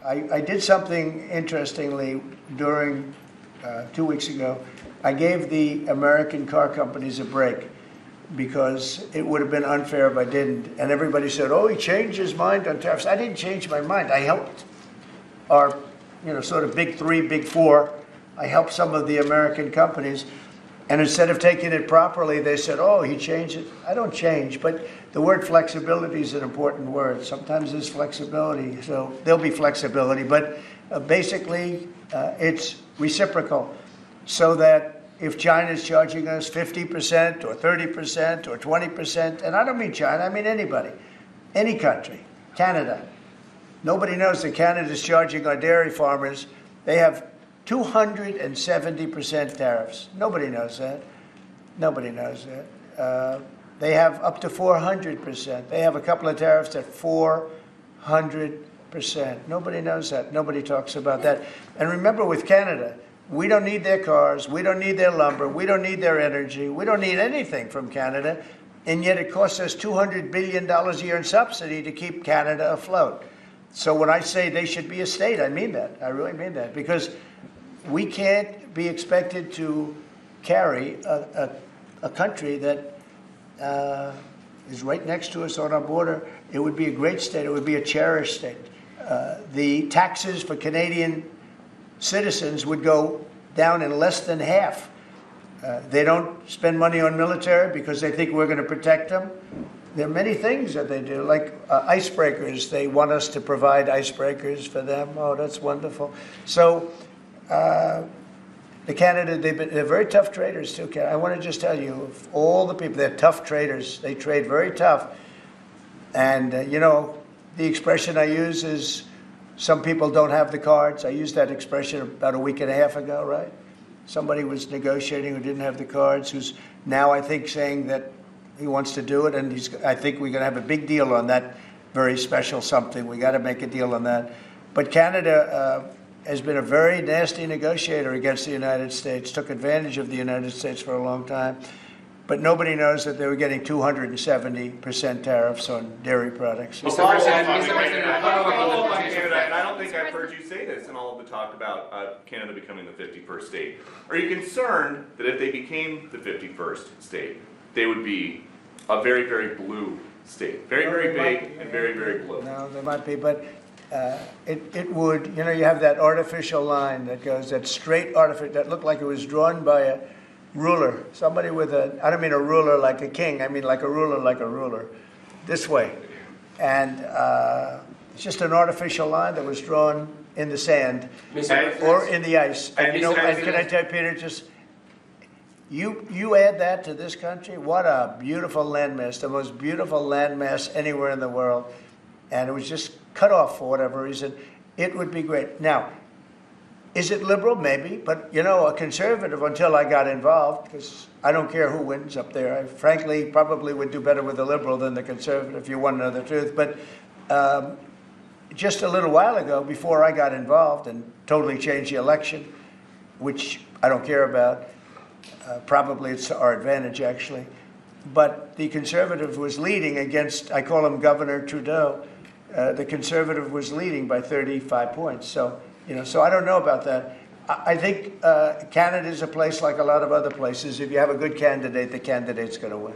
I did something interestingly during 2 weeks ago. I gave the American car companies a break because it would have been unfair if I didn't. And everybody said, oh, he changed his mind on tariffs. I didn't change my mind. I helped our, sort of big three, big four. I helped some of the American companies. And instead of taking it properly, they said, oh, he changed it. I don't change, but the word flexibility is an important word. Sometimes there's flexibility, so there'll be flexibility, but basically it's reciprocal, so that if China is charging us 50% or 30% or 20%, and I don't mean China, I mean anybody, any country, Canada. Nobody knows that Canada is charging our dairy farmers. They have 270% tariffs. Nobody knows that. Nobody knows that. They have up to 400%. They have a couple of tariffs at 400%. Nobody knows that. Nobody talks about that. And remember, with Canada, we don't need their cars. We don't need their lumber. We don't need their energy. We don't need anything from Canada. And yet it costs us $200 billion a year in subsidy to keep Canada afloat. So when I say they should be a state, I mean that. I really mean that. Because we can't be expected to carry a country that is right next to us on our border. It would be a great state. It would be a cherished state. The taxes for Canadian citizens would go down in less than half. They don't spend money on military because they think we're going to protect them. There are many things that they do, like icebreakers. They want us to provide icebreakers for them. Oh, that's wonderful. So the Canada, they're very tough traders too. I want to just tell you, of all the people, they're tough traders. They trade very tough. And, the expression I use is, some people don't have the cards. I used that expression about a week and a half ago, right? Somebody was negotiating who didn't have the cards, who's now, I think, saying that he wants to do it. And I think we're going to have a big deal on that very special something. We got to make a deal on that. But Canada has been a very nasty negotiator against the United States, took advantage of the United States for a long time. But nobody knows that they were getting 270% tariffs on dairy products. Mr. President, and I don't think I've heard you say this in all of the talk about Canada becoming the 51st state. Are you concerned that if they became the 51st state, they would be a very, very blue state? Very, very big and very, very blue. No, they might be, but it would, you have that artificial line that goes, that straight artificial, that looked like it was drawn by a ruler. Somebody with I don't mean a ruler like a king, I mean like a ruler, this way. And it's just an artificial line that was drawn in the sand or in the ice. And can I tell you, Peter, just, you add that to this country, what a beautiful landmass, the most beautiful landmass anywhere in the world. And it was just cut off for whatever reason. It would be great. Now, is it liberal? Maybe. But, a conservative, until I got involved, because I don't care who wins up there. I frankly probably would do better with the liberal than the conservative, if you want to know the truth. But just a little while ago, before I got involved and totally changed the election, which I don't care about, probably it's to our advantage, actually. But the conservative was leading against, I call him Governor Trudeau. The conservative was leading by 35 points. So, so I don't know about that. I think Canada is a place like a lot of other places. If you have a good candidate, the candidate's going to win.